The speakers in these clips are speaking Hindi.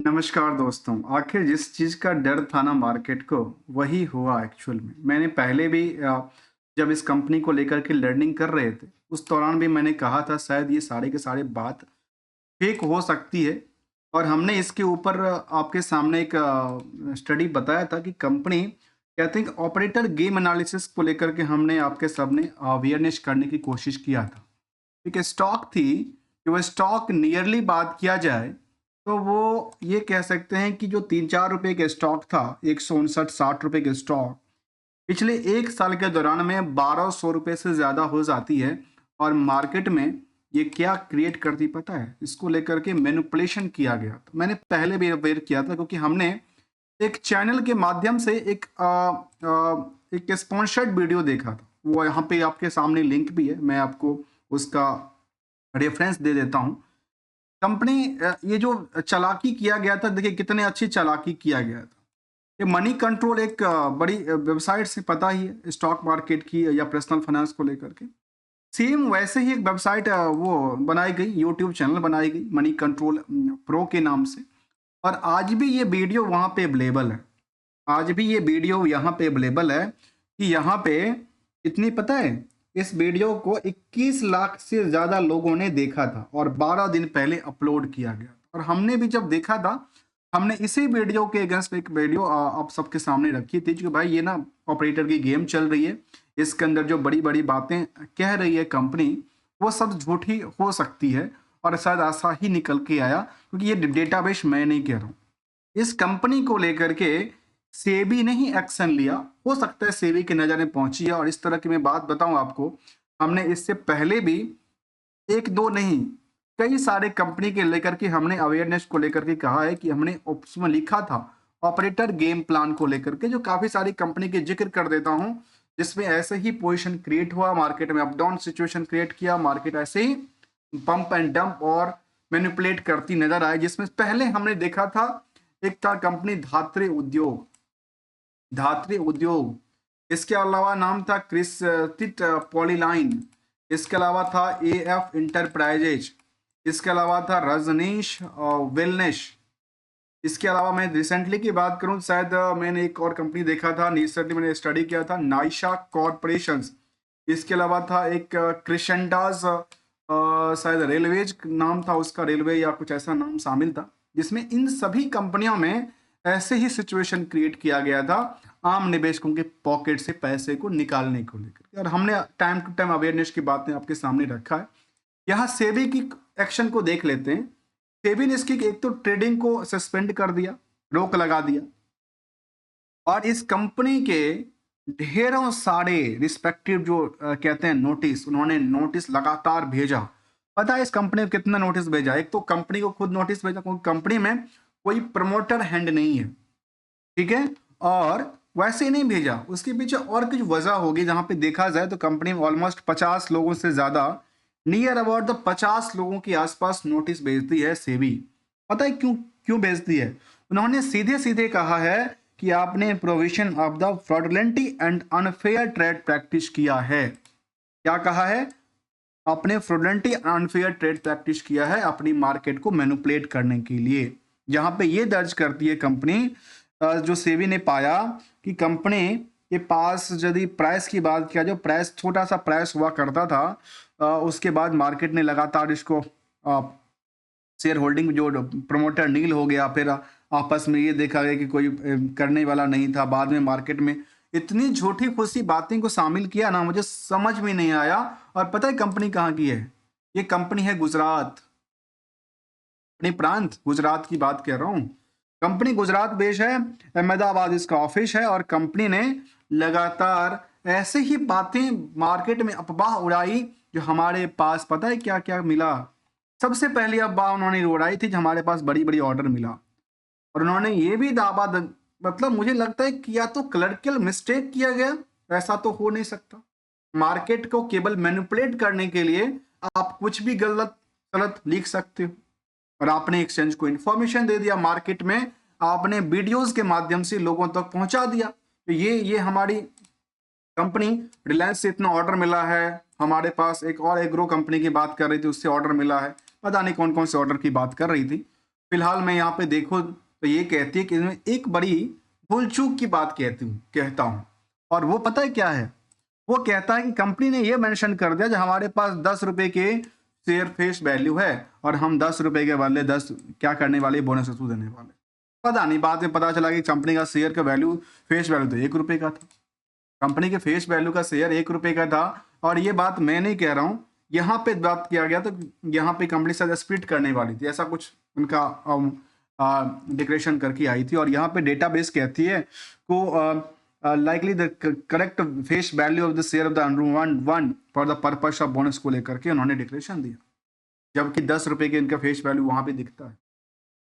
नमस्कार दोस्तों। आखिर जिस चीज़ का डर था ना मार्केट को, वही हुआ एक्चुअल में। मैंने पहले भी जब इस कंपनी को लेकर के लर्निंग कर रहे थे, उस दौरान भी मैंने कहा था शायद ये सारे के सारे बात फेक हो सकती है। और हमने इसके ऊपर आपके सामने एक स्टडी बताया था कि कंपनी कहते हैं कि ऑपरेटर गेम एनालिसिस को लेकर के हमने आपके सामने अवेयरनेस करने की कोशिश किया था। एक स्टॉक थी कि वो स्टॉक नियरली बात किया जाए तो वो ये कह सकते हैं कि जो 3-4 रुपए का स्टॉक था, 159-60 रुपए के स्टॉक पिछले 1 साल के दौरान में 1200 रुपए से ज़्यादा हो जाती है। और मार्केट में ये क्या क्रिएट करती पता है? इसको लेकर के मैनिपुलेशन किया गया। तो मैंने पहले भी अवेयर किया था क्योंकि हमने एक चैनल के माध्यम से एक स्पॉन्सर्ड वीडियो देखा था। वो यहाँ पे आपके सामने लिंक भी है, मैं आपको उसका रेफरेंस दे देता हूँ। कंपनी ये जो चालाकी किया गया था, देखिए कितने अच्छी चालाकी किया गया था। ये मनी कंट्रोल एक बड़ी वेबसाइट से पता ही है स्टॉक मार्केट की या पर्सनल फाइनेंस को लेकर के। सेम वैसे ही एक वेबसाइट वो बनाई गई, यूट्यूब चैनल बनाई गई मनी कंट्रोल प्रो के नाम से। और आज भी ये वीडियो वहाँ पे अवेलेबल है। आज भी ये वीडियो यहाँ पे अवेलेबल है कि यहाँ पे इतनी पता है, इस वीडियो को 21 लाख से ज़्यादा लोगों ने देखा था और 12 दिन पहले अपलोड किया गया। और हमने भी जब देखा था, हमने इसी वीडियो के अगेंस्ट एक वीडियो आप सबके सामने रखी थी कि भाई ये ना ऑपरेटर की गेम चल रही है, इसके अंदर जो बड़ी बड़ी बातें कह रही है कंपनी, वो सब झूठी हो सकती है। और शायद ऐसा ही निकल के आया, क्योंकि ये डेटाबेस मैं नहीं कह रहा हूँ। इस कंपनी को लेकर के सेबी ने ही एक्शन लिया। हो सकता है सेबी की नज़र में पहुंची है। और इस तरह की मैं बात बताऊं आपको, हमने इससे पहले भी एक दो नहीं, कई सारे कंपनी के लेकर के हमने अवेयरनेस को लेकर के कहा है कि हमने उसमें लिखा था ऑपरेटर गेम प्लान को लेकर के, जो काफी सारी कंपनी के जिक्र कर देता हूं, जिसमें ऐसे ही पोजीशन क्रिएट हुआ, मार्केट में अप डाउन सिचुएशन क्रिएट किया, मार्केट ऐसे ही पंप एंड डंप और मैनिपुलेट करती नजर आई। जिसमें पहले हमने देखा था, एक था कंपनी धात्री उद्योग, इसके अलावा नाम था क्रिस्टिट पॉलीलाइन, इसके अलावा था एएफ इंटरप्राइजेज, इसके अलावा था रजनीश वेलनेस। इसके अलावा मैं रिसेंटली की बात करूं, शायद मैंने एक और कंपनी देखा था, रिसेंटली मैंने स्टडी किया था, नाइशा कॉर्पोरेशंस। इसके अलावा था एक क्रिशेंडाज, शायद रेलवेज नाम था उसका, रेलवे या कुछ ऐसा नाम शामिल था। जिसमें इन सभी कंपनियों में ऐसे ही सिचुएशन क्रिएट किया गया था आम निवेशकों के पॉकेट से पैसे को निकालने को लेकर। और हमने टाइम टू टाइम अवेयरनेस की बातें आपके सामने रखा है। यहाँ सेबी की एक्शन को देख लेते हैं। सेबी ने इसकी एक तो ट्रेडिंग को सस्पेंड कर दिया, रोक लगा दिया। और इस कंपनी के ढेरों सारे रिस्पेक्टिव जो कहते हैं नोटिस, उन्होंने नोटिस लगातार भेजा। पता है इस कंपनी को कितना नोटिस भेजा? एक तो कंपनी को खुद नोटिस भेजा, क्योंकि कंपनी में कोई प्रमोटर हैंड नहीं है, ठीक है। और वैसे ही नहीं भेजा, उसके पीछे और कुछ वजह होगी। जहां पे देखा जाए तो कंपनी में ऑलमोस्ट 50 लोगों से ज्यादा, नियर अबाउट द 50 लोगों के आसपास नोटिस भेजती है सेबी। पता है क्यों क्यों भेजती है? उन्होंने सीधे सीधे कहा है कि आपने provision of the fraudulently and unfair trade practice किया है। क्या कहा है? आपने फ्रॉडलेंटी अनफेयर ट्रेड प्रैक्टिस किया है अपनी मार्केट को मैनिपुलेट करने के लिए। जहां पे ये दर्ज करती है कंपनी, जो सेबी ने पाया कि कंपनी के पास यदि प्राइस की बात किया, जो प्राइस छोटा सा प्राइस हुआ करता था, उसके बाद मार्केट ने लगातार इसको शेयर होल्डिंग, जो प्रमोटर नील हो गया, फिर आपस में ये देखा गया कि कोई करने वाला नहीं था। बाद में मार्केट में इतनी झूठी फूसी बातें को शामिल किया ना, मुझे समझ में नहीं आया। और पता है कंपनी कहाँ की है? ये कंपनी है गुजरात, अपने प्रांत गुजरात की बात कर रहा हूँ। कंपनी गुजरात बेस्ड है, अहमदाबाद इसका ऑफिस है। और कंपनी ने लगातार ऐसे ही बातें मार्केट में अफवाह उड़ाई, जो हमारे पास पता है क्या क्या मिला। सबसे पहली अफवाह उन्होंने उड़ाई थी कि हमारे पास बड़ी बड़ी ऑर्डर मिला। और उन्होंने ये भी मतलब मुझे लगता है कि या तो क्लर्कियल मिस्टेक किया गया, ऐसा तो हो नहीं सकता। मार्केट को केवल मैनिपुलेट करने के लिए आप कुछ भी गलत गलत लिख सकते हो। और आपने एक्सचेंज को इंफॉर्मेशन दे दिया, मार्केट में आपने वीडियोस के माध्यम से लोगों तक पहुंचा दिया। तो ये हमारी कंपनी रिलायंस से इतना ऑर्डर मिला है, हमारे पास एक और एग्रो कंपनी की बात कर रही थी, उससे ऑर्डर मिला है, पता नहीं कौन कौन से ऑर्डर की बात कर रही थी। फिलहाल मैं यहाँ पे देखो तो ये कहती है कि इसमें एक बड़ी भूल चूक की बात कहता हूँ, और वो पता है क्या है? वो कहता है कि कंपनी ने ये मेंशन कर दिया, जो हमारे पास 10 रुपए के शेयर फेस वैल्यू है और हम 10 रुपए के बदले 10 क्या करने वाले, बोनस वसूल देने वाले। पता नहीं, बाद में पता चला कि कंपनी का शेयर का वैल्यू, फेस वैल्यू तो 1 रुपए का था। कंपनी के फेस वैल्यू का शेयर 1 रुपए का था। और ये बात मैं नहीं कह रहा हूँ, यहाँ पे बात किया गया, तो यहाँ पे कंपनी शायद स्प्लिट करने वाली थी, ऐसा कुछ उनका डिक्लेरेशन करके आई थी। और यहाँ पे डेटाबेस कहती है को likely the correct face value of the share of the one for the purpose of bonus को लेकर के उन्होंने डिक्लेरेशन दिया, जबकि 10 रुपए के इनका फेस वैल्यू वहां पे दिखता है।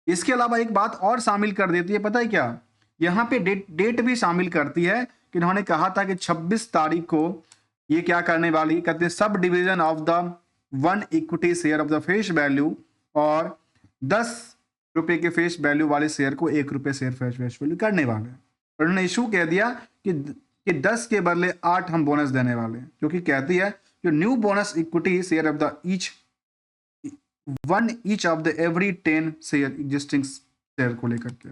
इसके अलावा एक बात और शामिल कर देती है, पता है क्या? यहाँ पे डेट भी शामिल करती है कि इन्होंने कहा था कि 26 तारीख को ये क्या करने वाली, कहते हैं sub division of the one equity share of the face value, और 10 रुपए के फेस वैल्यू वाले शेयर को 1 रुपए शेयर फेस वैल्यू करने वाले हैं। उन्होंने इशू कह दिया कि 10 के बदले 8 हम बोनस देने वाले हैं, क्योंकि कहती है जो new bonus equity share of the each of the every 10 share existing share को लेकर के।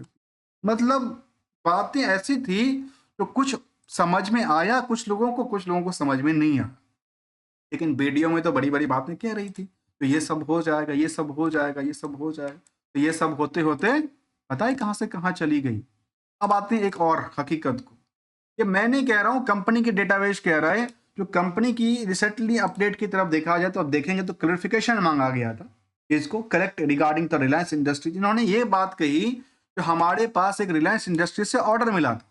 मतलब बातें ऐसी थी तो कुछ समझ में आया कुछ लोगों को समझ में नहीं आया। लेकिन वीडियो में तो बड़ी बड़ी बातें कह रही थी, तो ये सब हो जाएगा, ये सब हो जाएगा, ये सब हो जाएगा। तो ये सब होते होते पता है कहाँ से कहाँ चली गई। अब आते हैं एक और हकीकत को, ये मैं नहीं कह रहा हूँ, कंपनी के डेटाबेस कह रहा है। जो कंपनी की रिसेंटली अपडेट की तरफ देखा जाए तो अब देखेंगे तो क्लैरिफिकेशन मांगा गया था इसको correct regarding the Reliance industries. इन्होंने ये बात कही जो हमारे पास एक रिलायंस इंडस्ट्रीज से ऑर्डर मिला था।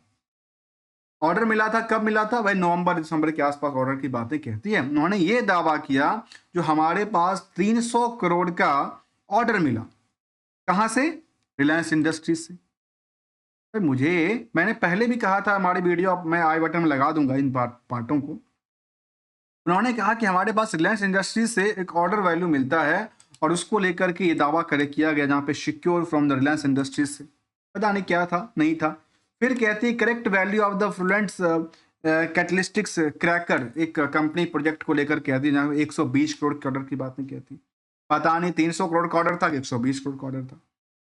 ऑर्डर मिला था, कब मिला था भाई? नवंबर दिसंबर के आसपास ऑर्डर की बातें कहती है। उन्होंने ये दावा किया जो हमारे पास 300 करोड़ का ऑर्डर मिला, कहां से? रिलायंस इंडस्ट्रीज से। मैंने पहले भी कहा था, हमारी वीडियो मैं आई बटन में लगा दूंगा इन पार्टों को। उन्होंने कहा कि हमारे पास रिलायंस इंडस्ट्रीज से एक ऑर्डर वैल्यू मिलता है और उसको लेकर के ये दावा किया गया जहां पे secure from the Reliance industries से। पता नहीं क्या था, नहीं था। फिर कहती है correct value of the fluents catalystics cracker, एक कंपनी प्रोजेक्ट को लेकर कहती है जहाँ 120 करोड़ के ऑर्डर की बात नहीं कहती। पता नहीं 300 करोड़ का ऑर्डर था कि 120 करोड़ का ऑर्डर था।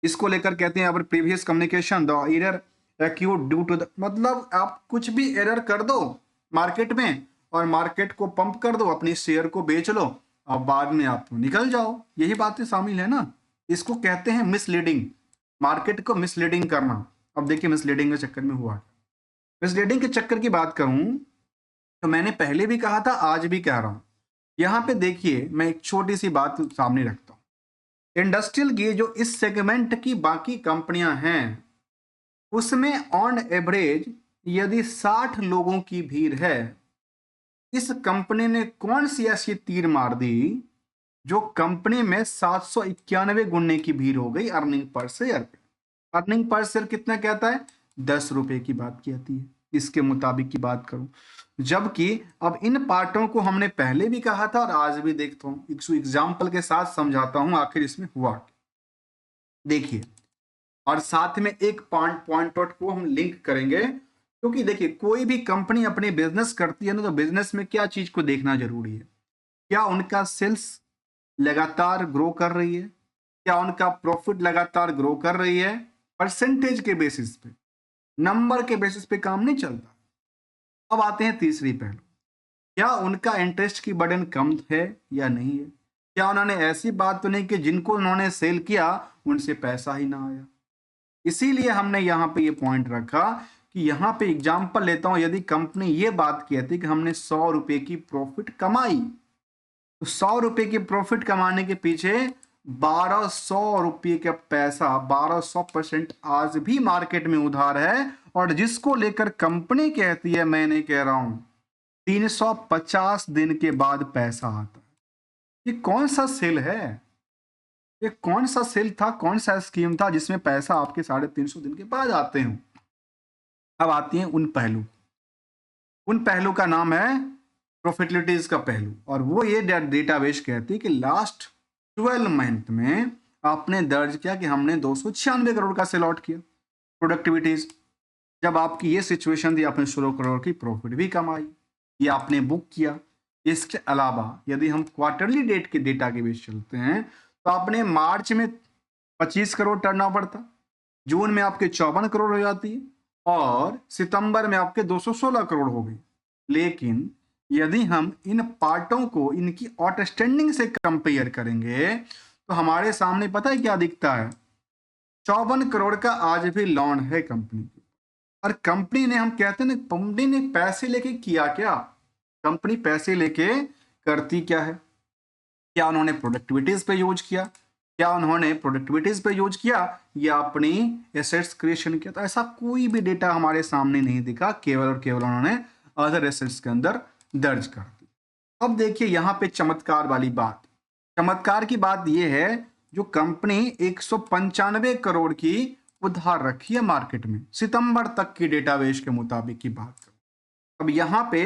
इसको लेकर कहते हैं our previous communication the error acute due to the, मतलब आप कुछ भी एरर कर दो मार्केट में और मार्केट को पंप कर दो, अपनी शेयर को बेच लो, अब बाद में आप निकल जाओ। यही बातें शामिल है ना। इसको कहते हैं मिसलीडिंग, मार्केट को मिसलीडिंग करना। अब देखिए मिसलीडिंग के चक्कर में हुआ, मिसलीडिंग के चक्कर की बात करूं तो मैंने पहले भी कहा था, आज भी कह रहा हूं। यहां पे देखिए मैं एक छोटी सी बात सामने रखता हूं। इंडस्ट्रियल की जो इस सेगमेंट की बाकी कंपनियां हैं उसमें ऑन एवरेज यदि 60 लोगों की भीड़ है, इस कंपनी ने कौन सी ऐसी तीर मार दी जो कंपनी में 791 गुने की भीड़ हो गई अर्निंग पर शेयर पे। अर्निंग पर शेयर कितना कहता है? 10 रुपए की बात कहती है, इसके मुताबिक की बात करूं। जबकि अब इन पार्टों को हमने पहले भी कहा था और आज भी देखता हूं, एक एग्जाम्पल के साथ समझाता हूं आखिर इसमें हुआ। देखिए, और साथ में एक पॉइंट को हम लिंक करेंगे, क्योंकि देखिए कोई भी कंपनी अपनी बिजनेस करती है ना, तो बिजनेस में क्या चीज को देखना जरूरी है? क्या उनका सेल्स लगातार ग्रो कर रही है? क्या उनका प्रॉफिट लगातार ग्रो कर रही है? परसेंटेज के बेसिस पे, नंबर के बेसिस पे काम नहीं चलता। अब आते हैं तीसरी पहलू, क्या उनका इंटरेस्ट की बर्डन कम है या नहीं है? क्या उन्होंने ऐसी बात तो नहीं कि जिनको उन्होंने सेल किया उनसे पैसा ही ना आया? इसीलिए हमने यहाँ पे ये पॉइंट रखा कि यहाँ पे एग्जाम्पल लेता हूं, यदि कंपनी ये बात कहती कि हमने 100 रुपए की प्रॉफिट कमाई, तो 100 रुपए की प्रॉफिट कमाने के पीछे 1200 रुपये का पैसा, 1200% आज भी मार्केट में उधार है, और जिसको लेकर कंपनी कहती है, मैं नहीं कह रहा हूं, 350 दिन के बाद पैसा आता है। ये कौन सा सेल है? ये कौन सा सेल था, कौन सा स्कीम था जिसमें पैसा आपके 350 दिन के बाद आते हैं? अब आती हैं उन पहलू का नाम है प्रॉफिटेबिलिटीज का पहलू, और वो ये डेटाबेस कहती है कि लास्ट 12 मंथ में आपने दर्ज किया कि हमने 296 करोड़ का सेल आउट किया प्रोडक्टिविटीज। जब आपकी ये सिचुएशन थी, आपने 16 करोड़ की प्रॉफिट भी कमाई, ये आपने बुक किया। इसके अलावा यदि हम क्वार्टरली डेट के डेटा के बेस चलते हैं तो आपने मार्च में 25 करोड़ टर्नओवर था, जून में आपके 54 करोड़ हो जाती है और सितंबर में आपके 216 करोड़ हो गई। लेकिन यदि हम इन पार्टों को इनकी आउटस्टैंडिंग से कंपेयर करेंगे तो हमारे सामने पता है क्या दिखता है, 54 करोड़ का आज भी लोन है कंपनी की। और कंपनी ने, हम कहते हैं ना, कंपनी ने पैसे लेके किया क्या, कंपनी पैसे लेके करती क्या है, क्या उन्होंने प्रोडक्टिविटीज पे यूज किया, क्या उन्होंने प्रोडक्टिविटीज पे यूज किया या अपनी एसेट्स क्रिएशन किया? तो ऐसा कोई भी डेटा हमारे सामने नहीं दिखा, केवल और केवल उन्होंने अदर एसेट्स के अंदर दर्ज कर दी। अब देखिए यहाँ पे चमत्कार वाली बात, चमत्कार की बात यह है, जो कंपनी 195 करोड़ की उधार रखी है मार्केट में, सितंबर तक की डेटाबेस के मुताबिक की बात करूं। अब यहाँ पे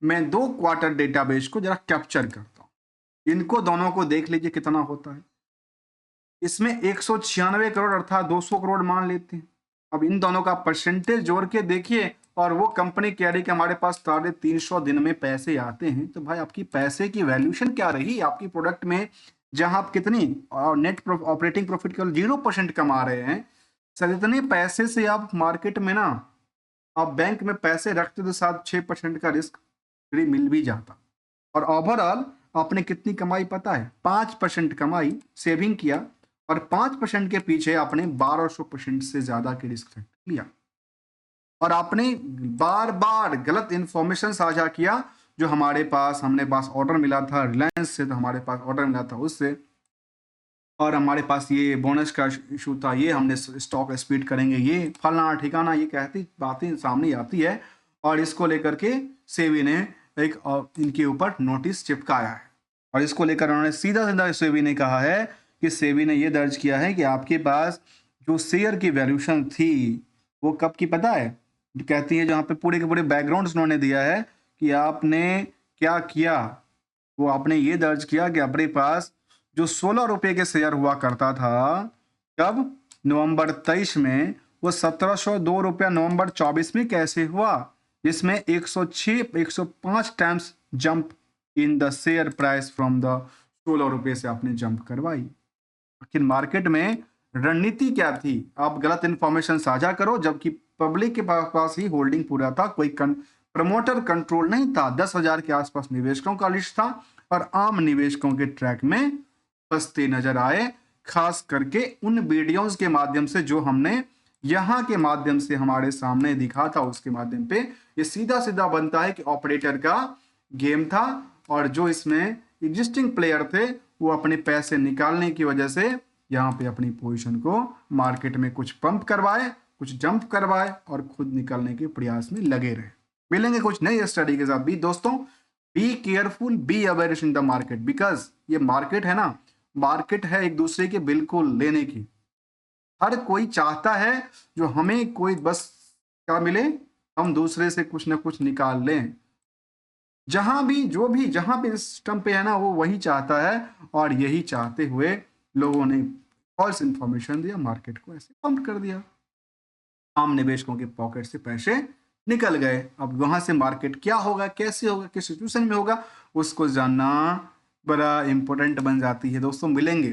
मैं 2 क्वार्टर डेटाबेस को जरा कैप्चर करता हूं, इनको दोनों को देख लीजिए कितना होता है। इसमें 196 करोड़ अर्थात 200 करोड़ मान लेते हैं। अब इन दोनों का परसेंटेज जोड़ के देखिए, और वो कंपनी कह रही कि हमारे पास 350 दिन में पैसे आते हैं, तो भाई आपकी पैसे की वैल्यूएशन क्या रही आपकी प्रोडक्ट में, जहां आप कितनी नेट ऑपरेटिंग प्रॉफिट केवल 0% कमा रहे हैं। सर इतने पैसे से आप मार्केट में ना, आप बैंक में पैसे रखते तो साथ 6% का रिस्क फ्री मिल भी जाता। और ओवरऑल आपने कितनी कमाई पता है, 5% कमाई सेविंग किया और 5% के पीछे आपने 1200% से ज्यादा की रिस्क फैक्टर लिया। और आपने बार बार गलत इंफॉर्मेशन साझा किया, जो हमारे पास, हमने पास ऑर्डर मिला था रिलायंस से, तो हमारे पास ऑर्डर मिला था उससे, और हमारे पास ये बोनस का इशू था, ये हमने स्टॉक स्पीड करेंगे, ये फलाना ठिकाना, ये कहती बातें सामने आती है। और इसको लेकर के सेबी ने एक इनके ऊपर नोटिस चिपकाया है, और इसको लेकर उन्होंने सीधा सीधा सेबी ने कहा है कि सेबी ने ये दर्ज किया है कि आपके पास जो शेयर की वैल्यूएशन थी वो कब की पता है, कहती है, जहाँ पे पूरे के पूरे बैकग्राउंड उन्होंने दिया है कि आपने क्या किया। वो आपने ये दर्ज किया कि अपने पास जो 16 रुपए के शेयर हुआ करता था, कब, नवंबर 23 में, वो 1702 रुपया नवंबर 24 में कैसे हुआ, जिसमें 105 times jump in the share price from the 16 रुपए से आपने जंप करवाई। आखिर मार्केट में रणनीति क्या थी, आप गलत इंफॉर्मेशन साझा करो, जबकि पब्लिक के पास ही होल्डिंग पूरा था, कोई प्रमोटर कंट्रोल नहीं था। 10,000 के आसपास निवेशकों का लिस्ट था और आम निवेशकों के ट्रैक में फंसते नजर आए, खास करके उन वीडियोस के माध्यम से जो हमने यहाँ के माध्यम से हमारे सामने दिखा था, उसके माध्यम पे ये सीधा सीधा बनता है कि ऑपरेटर का गेम था, और जो इसमें एग्जिस्टिंग प्लेयर थे वो अपने पैसे निकालने की वजह से यहाँ पे अपनी पोजीशन को मार्केट में कुछ पंप करवाए, कुछ जंप करवाए और खुद निकलने के प्रयास में लगे रहे। मिलेंगे कुछ नई स्टडी के साथ भी दोस्तों। Be careful, be aware in the market, because ये मार्केट है ना, मार्केट है एक दूसरे के बिल्कुल लेने की। हर कोई चाहता है जो हमें कोई बस क्या मिले, हम दूसरे से कुछ ना कुछ निकाल लें। जहां भी जो भी जहां पे सिस्टम पे है ना, वो वही चाहता है, और यही चाहते हुए लोगों ने फॉल्स इंफॉर्मेशन दिया, मार्केट को ऐसे पंप कर दिया, आम निवेशकों के पॉकेट से पैसे निकल गए। अब वहां से मार्केट क्या होगा, कैसे होगा, किस सिचुएशन में होगा, उसको जानना बड़ा इंपॉर्टेंट बन जाती है दोस्तों। मिलेंगे,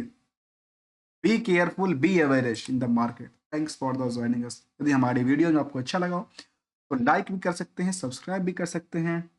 be careful, be aware in the market. Thanks for the joining us. यदि हमारी वीडियो जो आपको अच्छा लगा हो तो लाइक भी कर सकते हैं, सब्सक्राइब भी कर सकते हैं।